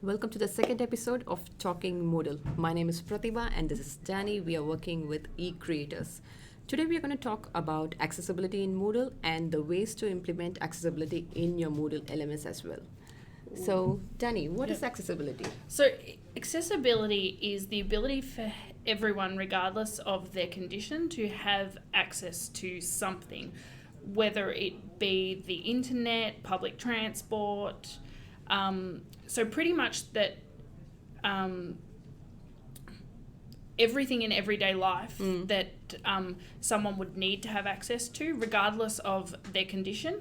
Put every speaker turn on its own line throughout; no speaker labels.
Welcome to the second episode of Talking Moodle. My name is Pratibha and this is Danny. We are working with eCreators. Today we are going to talk about accessibility in Moodle and the ways to implement accessibility in your Moodle LMS as well. So, Danny, what is accessibility?
So, accessibility is the ability for everyone, regardless of their condition, to have access to something, whether it be the internet, public transport. So pretty much that everything in everyday life that someone would need to have access to, regardless of their condition,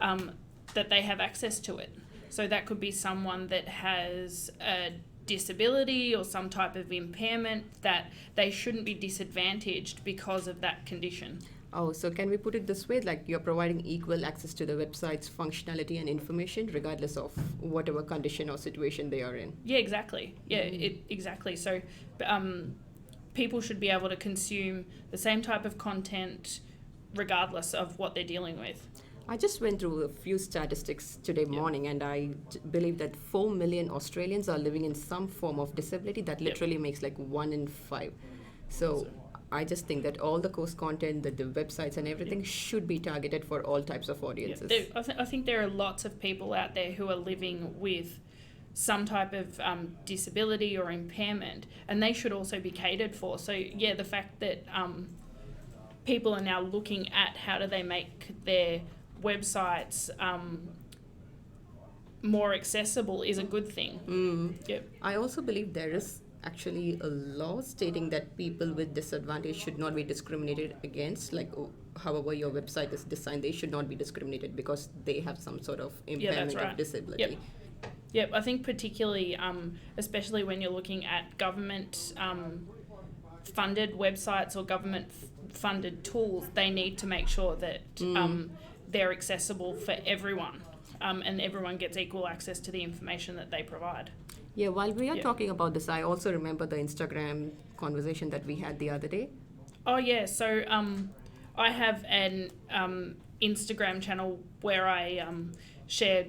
that they have access to it. So that could be someone that has a disability or some type of impairment, that they shouldn't be disadvantaged because of that condition.
Oh, so can we put it this way, like you're providing equal access to the website's functionality and information regardless of whatever condition or situation they are in?
Yeah, exactly. Yeah, exactly. So people should be able to consume the same type of content regardless of what they're dealing with.
I just went through a few statistics today morning and I believe that 4 million Australians are living in some form of disability. That literally makes like 1 in 5. So I just think that all the course content, the websites and everything should be targeted for all types of audiences.
I think there are lots of people out there who are living with some type of disability or impairment, and they should also be catered for. So yeah, the fact that people are now looking at how do they make their websites more accessible is a good thing.
I also believe there is actually a law stating that people with disadvantage should not be discriminated against, like however your website is designed, they should not be discriminated because they have some sort of impairment or disability.
Yep, I think particularly, especially when you're looking at government funded websites or government funded tools, they need to make sure that they're accessible for everyone and everyone gets equal access to the information that they provide.
Yeah, while we are talking about this, I also remember the Instagram conversation that we had the other day.
Oh, yeah. So I have an Instagram channel where I share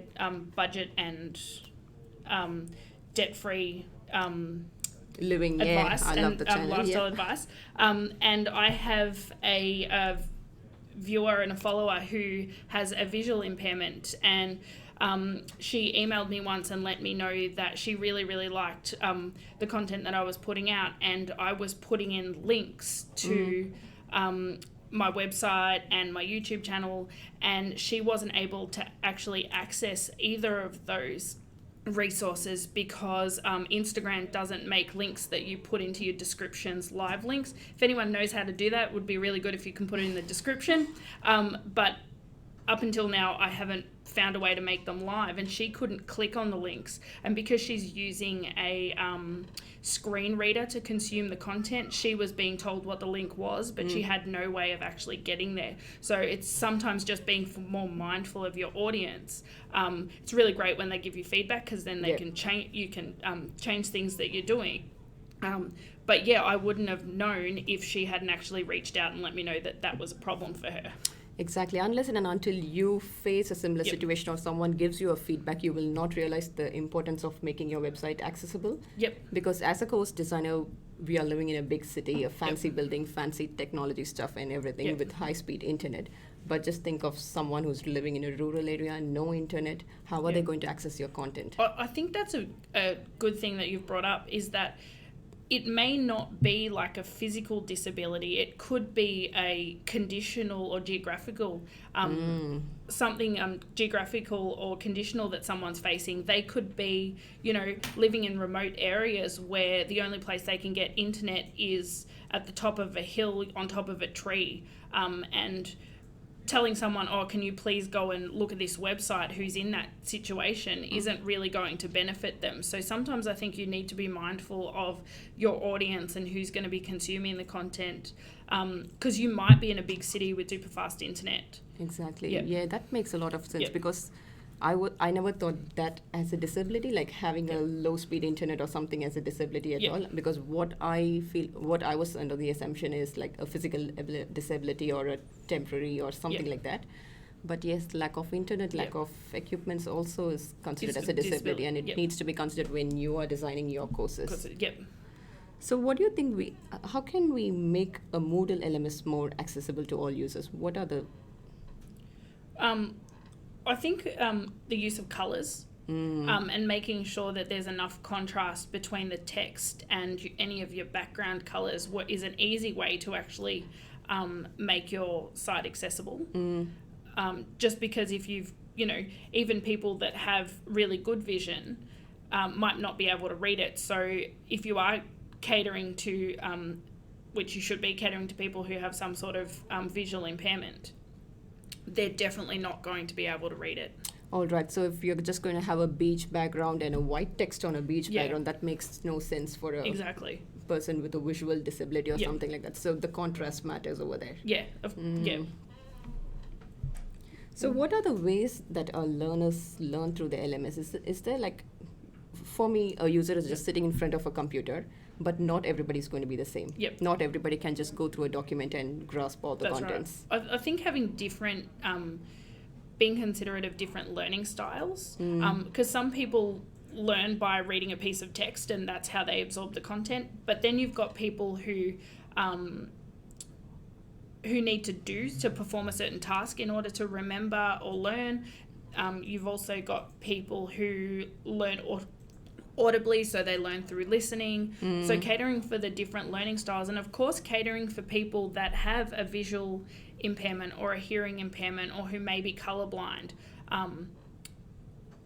budget and debt-free
living
advice
I love the channel.
Lifestyle advice. And I have a viewer and a follower who has a visual impairment, and she emailed me once and let me know that she really, really liked the content that I was putting out, and I was putting in links to my website and my YouTube channel, and she wasn't able to actually access either of those resources because Instagram doesn't make links that you put into your descriptions live links. If anyone knows how to do that, it would be really good if you can put it in the description. But up until now, I haven't found a way to make them live, and she couldn't click on the links. And because she's using a screen reader to consume the content, she was being told what the link was, but she had no way of actually getting there. So it's sometimes just being more mindful of your audience. It's really great when they give you feedback because then they can change. You can change things that you're doing. But yeah, I wouldn't have known if she hadn't actually reached out and let me know that that was a problem for her.
Exactly. Unless and until you face a similar situation or someone gives you a feedback, you will not realize the importance of making your website accessible. Because as a course designer, we are living in a big city, a fancy building, fancy technology stuff and everything with high-speed internet. But just think of someone who's living in a rural area, no internet. How are they going to access your content?
I think that's a good thing that you've brought up, is that it may not be like a physical disability. It could be a conditional or geographical, something geographical or conditional that someone's facing. They could be, living in remote areas where the only place they can get internet is at the top of a hill on top of a tree. And telling someone, can you please go and look at this website, who's in that situation, isn't really going to benefit them. So sometimes I think you need to be mindful of your audience and who's going to be consuming the content, because you might be in a big city with super fast internet.
Exactly. Yeah, that makes a lot of sense because I never thought that as a disability, like having a low-speed internet or something as a disability at all. Because what I was under the assumption is like a physical disability or a temporary or something like that. But yes, lack of internet, lack of equipments also is considered
It's
as a disability, and it
yep.
needs to be considered when you are designing your courses.
Yep.
So what do you think how can we make a Moodle LMS more accessible to all users? What are the...
I think the use of colours and making sure that there's enough contrast between the text and any of your background colours is an easy way to actually make your site accessible. Just because if you've, even people that have really good vision might not be able to read it. So if you are catering to, which you should be catering to people who have some sort of visual impairment, they're definitely not going to be able to read it.
All right, so if you're just going to have a beach background and a white text on a beach background, that makes no sense for a person with a visual disability or something like that. So the contrast matters over there.
Yeah.
So what are the ways that our learners learn through the LMS? Is there like, for me, a user is just sitting in front of a computer, but not everybody's going to be the same.
Yep.
Not everybody can just go through a document and grasp all the contents.
Right. I think having different, being considerate of different learning styles, because some people learn by reading a piece of text and that's how they absorb the content, but then you've got people who need to perform a certain task in order to remember or learn. You've also got people who learn audibly, so they learn through listening. So catering for the different learning styles, and of course catering for people that have a visual impairment or a hearing impairment or who may be colorblind, are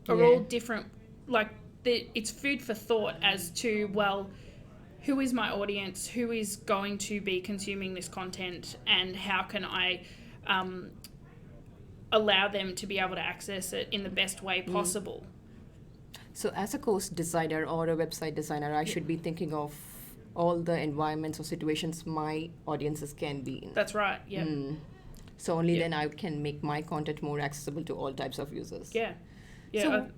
all different. Like it's food for thought as to, well, who is my audience, who is going to be consuming this content, and how can I allow them to be able to access it in the best way possible.
So as a course designer or a website designer, I should be thinking of all the environments or situations my audiences can be in.
That's right, yeah.
So only then I can make my content more accessible to all types of users.
Yeah.
So,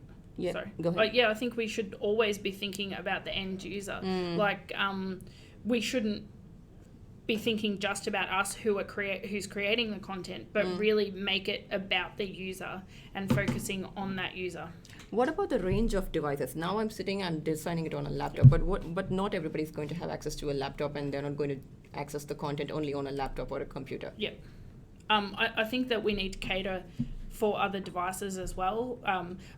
sorry.
Go ahead.
I think we should always be thinking about the end user. Like, we shouldn't be thinking just about us who's creating the content, but really make it about the user and focusing on that user.
What about the range of devices? Now I'm designing it on a laptop, but not everybody's going to have access to a laptop, and they're not going to access the content only on a laptop or a computer.
Yeah. I think that we need to cater for other devices as well.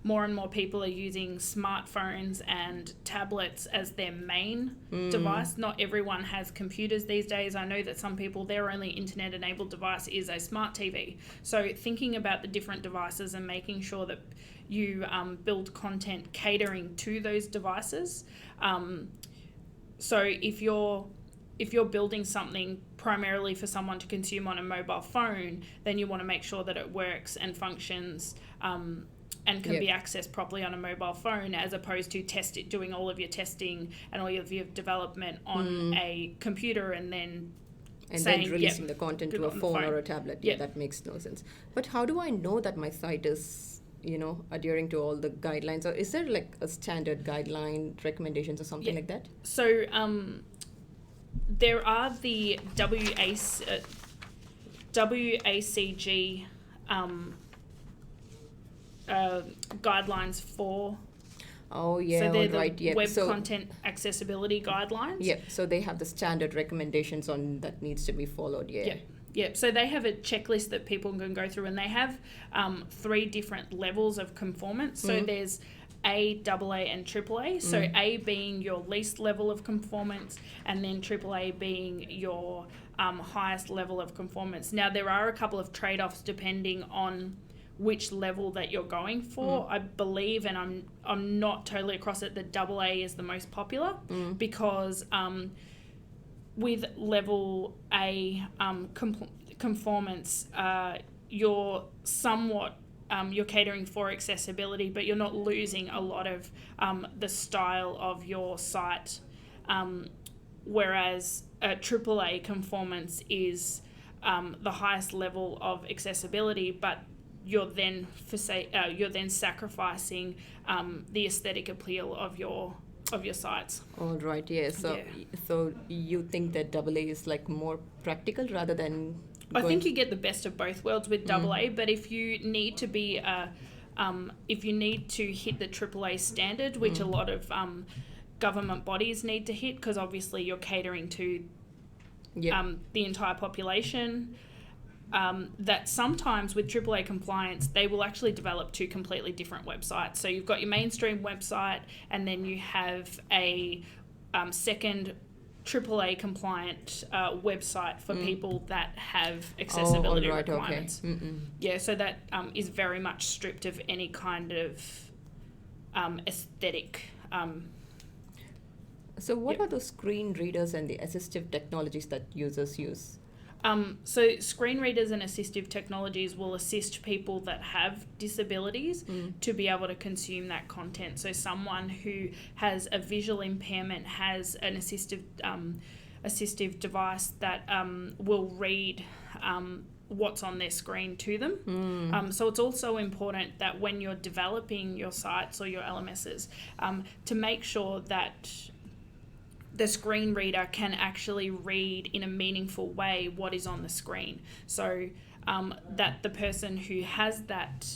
More and more people are using smartphones and tablets as their main device. Not everyone has computers these days. I know that some people, their only internet-enabled device is a smart TV. So thinking about the different devices and making sure that you build content catering to those devices. So if you're building something primarily for someone to consume on a mobile phone, then you want to make sure that it works and functions and can be accessed properly on a mobile phone, as opposed to doing all of your testing and all of your development on a computer and then
releasing the content to a phone or a tablet. Yeah, that makes no sense. But how do I know that my site is adhering to all the guidelines? Or is there like a standard guideline recommendations or something like that?
So there are the WACG guidelines for.
Oh yeah,
so they're the web content accessibility guidelines.
Yeah, so they have the standard recommendations on that needs to be followed.
Yeah, so they have a checklist that people can go through, and they have 3 different levels of conformance. So there's A, AA, and AAA. So A being your least level of conformance, and then AAA being your highest level of conformance. Now, there are a couple of trade-offs depending on which level that you're going for. I believe, and I'm not totally across it, that AA is the most popular because with level A conformance, you're somewhat you're catering for accessibility, but you're not losing a lot of the style of your site. Whereas AAA conformance is the highest level of accessibility, but you're then sacrificing the aesthetic appeal of your sites.
All right. Yeah. So you think that AA is like more practical rather than
I think you get the best of both worlds with AA, but if you need to be if you need to hit the AAA standard, which a lot of government bodies need to hit, because obviously you're catering to the entire population, that sometimes with AAA compliance, they will actually develop two completely different websites. So you've got your mainstream website, and then you have a second AAA compliant website for people that have accessibility requirements.
Okay.
Yeah, so that is very much stripped of any kind of aesthetic.
So what are those screen readers and the assistive technologies that users use?
So screen readers and assistive technologies will assist people that have disabilities to be able to consume that content. So someone who has a visual impairment has an assistive device that will read what's on their screen to them. So it's also important that when you're developing your sites or your LMSs, to make sure that the screen reader can actually read in a meaningful way what is on the screen. So that the person who has that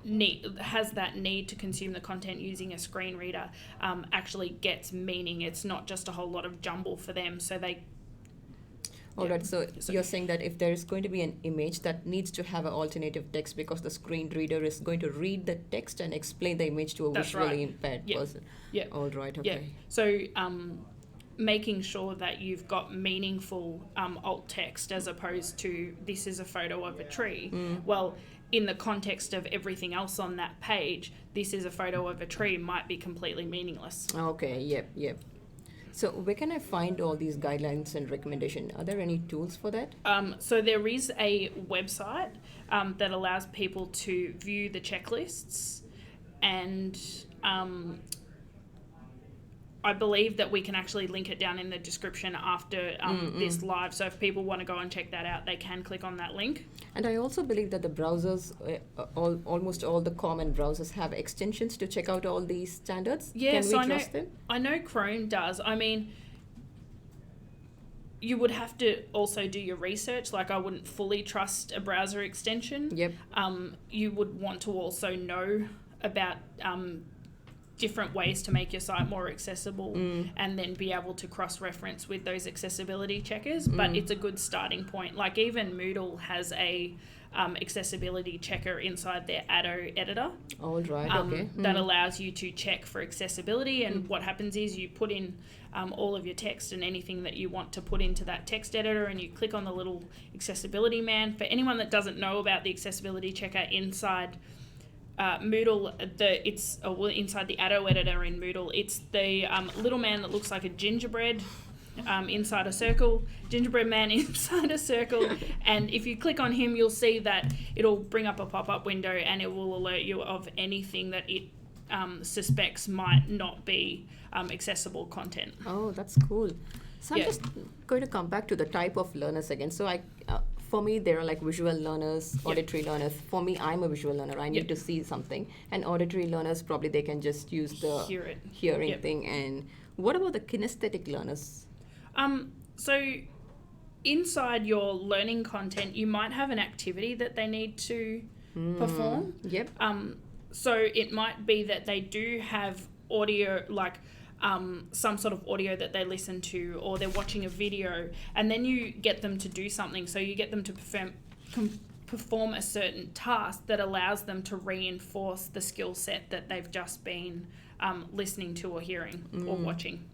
need to consume the content using a screen reader actually gets meaning. It's not just a whole lot of jumble for them. So they...
All right, so you're saying that if there is going to be an image that needs to have an alternative text because the screen reader is going to read the text and explain the image to a visually impaired person.
Yeah.
All right, okay.
Yeah. So making sure that you've got meaningful alt text as opposed to this is a photo of a tree. Well, in the context of everything else on that page, this is a photo of a tree might be completely meaningless.
Okay, yep. So where can I find all these guidelines and recommendations? Are there any tools for that?
So there is a website that allows people to view the checklists, and I believe that we can actually link it down in the description after this live. So if people want to go and check that out, they can click on that link.
And I also believe that the browsers, almost all the common browsers have extensions to check out all these standards.
Yeah,
can we trust them?
I know Chrome does. I mean, you would have to also do your research. Like, I wouldn't fully trust a browser extension.
Yep.
You would want to also know about different ways to make your site more accessible and then be able to cross-reference with those accessibility checkers. But it's a good starting point. Like, even Moodle has a accessibility checker inside their Addo editor.
All right, okay.
That allows you to check for accessibility, and what happens is you put in all of your text and anything that you want to put into that text editor, and you click on the little accessibility man. For anyone that doesn't know about the accessibility checker inside Moodle, it's inside the Addo editor in Moodle. It's the little man that looks like a gingerbread inside a circle, gingerbread man inside a circle, and if you click on him, you'll see that it'll bring up a pop-up window and it will alert you of anything that it suspects might not be accessible content.
Oh, that's cool. So I'm just going to come back to the type of learners again. So for me, there are like visual learners, auditory learners. For me, I'm a visual learner. I need to see something. And auditory learners, probably they can just use the hearing thing. And what about the kinesthetic learners?
So inside your learning content, you might have an activity that they need to perform.
Yep.
So it might be that they do have audio, like some sort of audio that they listen to, or they're watching a video, and then you get them to do something. So you get them to perform a certain task that allows them to reinforce the skill set that they've just been listening to or hearing or watching.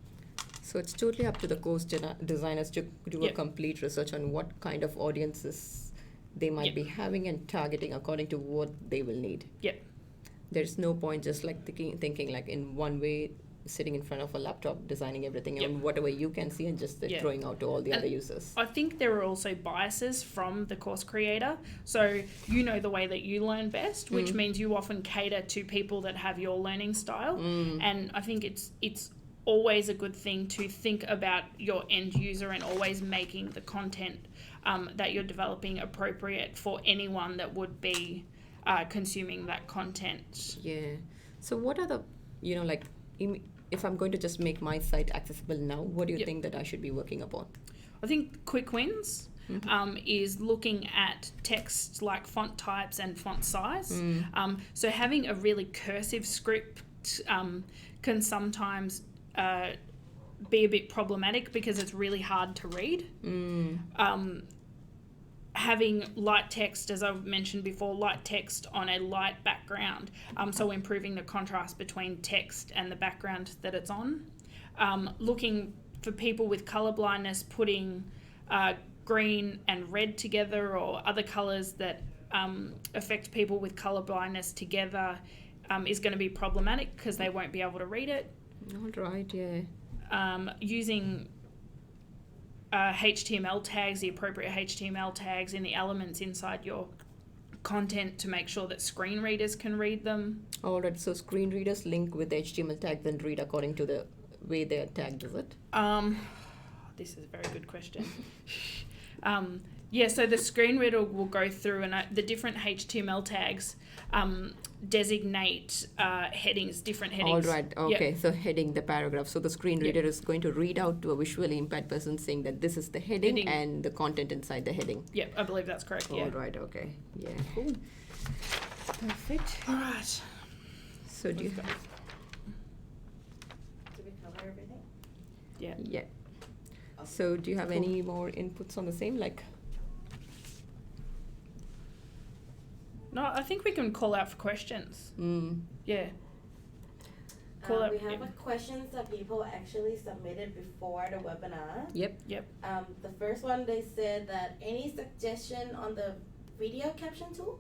So it's totally up to the course designers to do a complete research on what kind of audiences they might be having and targeting according to what they will need.
Yep.
There's no point just like thinking like in one way, sitting in front of a laptop designing everything and whatever you can see and just throwing out to all the other users.
I think there are also biases from the course creator. So you know the way that you learn best, which means you often cater to people that have your learning style. And I think it's always a good thing to think about your end user and always making the content that you're developing appropriate for anyone that would be consuming that content.
Yeah. So what are the, like, if I'm going to just make my site accessible now, what do you think that I should be working upon?
I think quick wins. is looking at text like font types and font size. So having a really cursive script can sometimes be a bit problematic because it's really hard to read. Having light text, as I've mentioned before, light text on a light background, so improving the contrast between text and the background that it's on. Looking for people with colour blindness, putting green and red together or other colours that affect people with colour blindness together is going to be problematic because they won't be able to read it.
All right, yeah.
Using HTML tags, the appropriate HTML tags in the elements inside your content to make sure that screen readers can read them.
All right, so screen readers link with the HTML tags and read according to the way they're tagged, is it?
This is a very good question. So the screen reader will go through and the different HTML tags designate headings, different headings.
All right, okay, so heading the paragraph. So the screen reader is going to read out to a visually impaired person saying that this is the heading and the content inside the heading.
Yep, I believe that's correct,
All right, okay. Yeah, cool. Perfect.
All right.
So do you...
Did we cover everything?
Yeah.
Yeah. So do you have any more inputs on the same, like...
No, I think we can call out for questions. Yeah.
We have questions that people actually submitted before the webinar.
Yep.
The first one, they said that any suggestion on the video caption tool?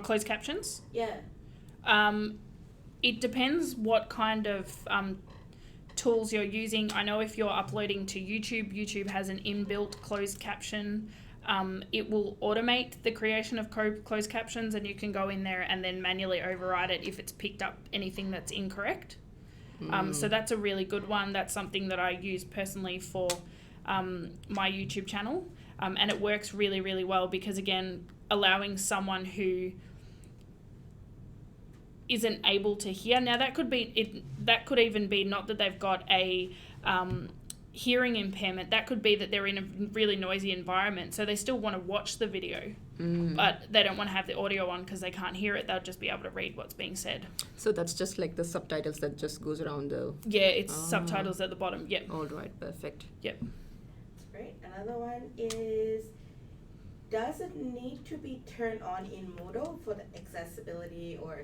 Closed captions?
Yeah.
It depends what kind of tools you're using. I know if you're uploading to YouTube, YouTube has an inbuilt closed caption. It will automate the creation of closed captions, and you can go in there and then manually override it if it's picked up anything that's incorrect. So that's a really good one. That's something that I use personally for my YouTube channel, and it works really, really well because, again, allowing someone who isn't able to hear. Now, that could even be not that they've got a hearing impairment. That could be that they're in a really noisy environment, so they still want to watch the video, but they don't want to have the audio on because they can't hear it. They'll just be able to read what's being said.
So that's just like the subtitles that just goes around the...
Yeah, it's subtitles at the bottom. Yep.
All right, perfect.
Yep.
Great. Another one is, does it need to be turned on in Moodle for the accessibility, or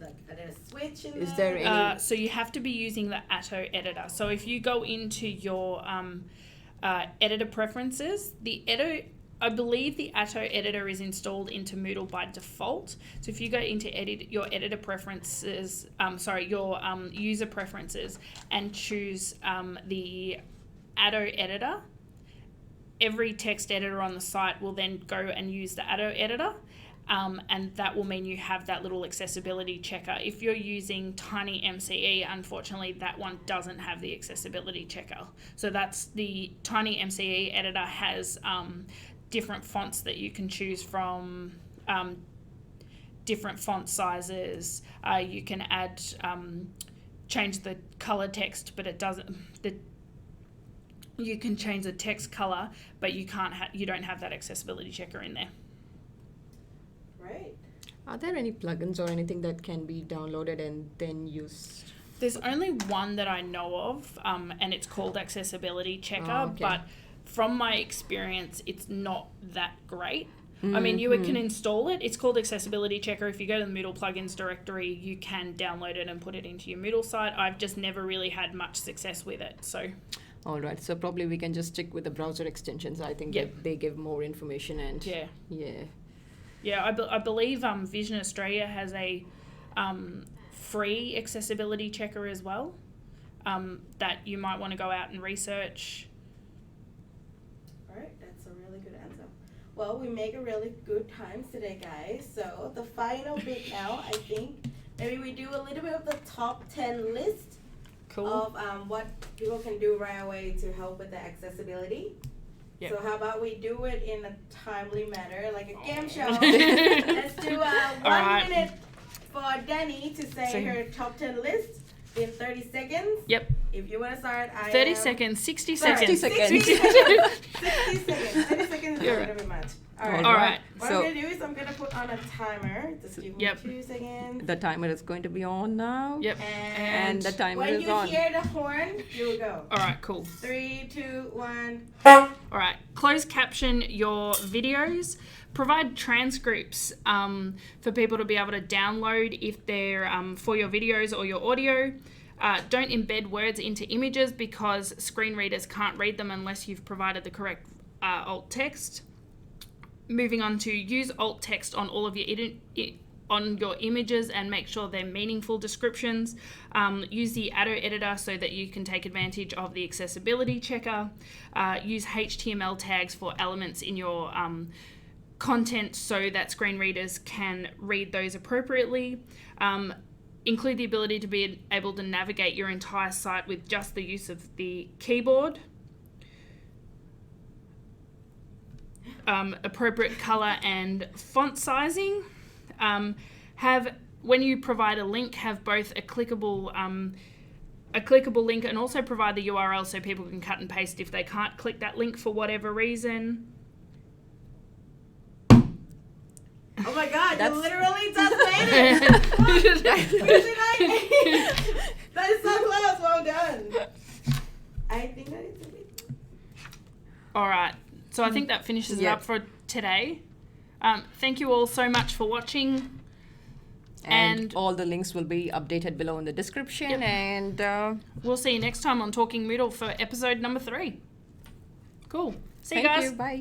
like are there a switch in
Is there any...
So you have to be using the Atto editor. So if you go into your editor preferences, I believe the Atto editor is installed into Moodle by default. So if you go into your editor preferences, your user preferences, and choose the Atto editor, every text editor on the site will then go and use the Atto editor. And that will mean you have that little accessibility checker. If you're using Tiny MCE, unfortunately, that one doesn't have the accessibility checker. So that's the Tiny MCE editor has different fonts that you can choose from, different font sizes. You can add, change the color text, but it doesn't. You can change the text color, but you don't have that accessibility checker in there.
Right.
Are there any plugins or anything that can be downloaded and then used?
There's only one that I know of, and it's called Accessibility Checker,
okay.
But from my experience, it's not that great. I mean, you can install it. It's called Accessibility Checker. If you go to the Moodle plugins directory, you can download it and put it into your Moodle site. I've just never really had much success with it, so...
All right, so probably we can just stick with the browser extensions. I think that they give more information and...
Yeah, I believe Vision Australia has a free accessibility checker as well that you might want to go out and research.
All right, that's a really good answer. Well, we make a really good time today, guys. So the final bit now, I think, maybe we do a little bit of the top 10 list of what people can do right away to help with the accessibility. Yep. So how about we do it in a timely manner, like a game show. Let's do 1 minute for Danny to say her top 10 list. in 30 seconds.
Yep.
If you want to start,
30 seconds, 60
Sorry,
seconds.
60
60 seconds. 60 seconds. 30 seconds is
You're
a
right.
little bit much.
All
Alright.
right.
What
So-
I'm going to do is I'm going to put on a timer. Just give me
Yep.
2 seconds.
The timer is going to be on now.
Yep.
And the timer
when
is
you
on.
hear the horn, you will go.
All right, cool.
3, 2, 1.
All right, close caption your videos. Provide transcripts for people to be able to download if they're for your videos or your audio. Don't embed words into images because screen readers can't read them unless you've provided the correct alt text. Moving on to use alt text on all of your on your images and make sure they're meaningful descriptions. Use the auto editor so that you can take advantage of the accessibility checker. Use HTML tags for elements in your content so that screen readers can read those appropriately. Include the ability to be able to navigate your entire site with just the use of the keyboard. Appropriate color and font sizing. When you provide a link, have both a clickable link and also provide the URL so people can cut and paste if they can't click that link for whatever reason.
Oh my god, you literally just made it! That is so close, well done. I think that is a bit...
All right, so I think that finishes it up for today. Thank you all so much for watching.
And all the links will be updated below in the description.
Yep.
And
We'll see you next time on Talking Moodle for episode number 3. Cool. See you guys.
Thank you. Bye.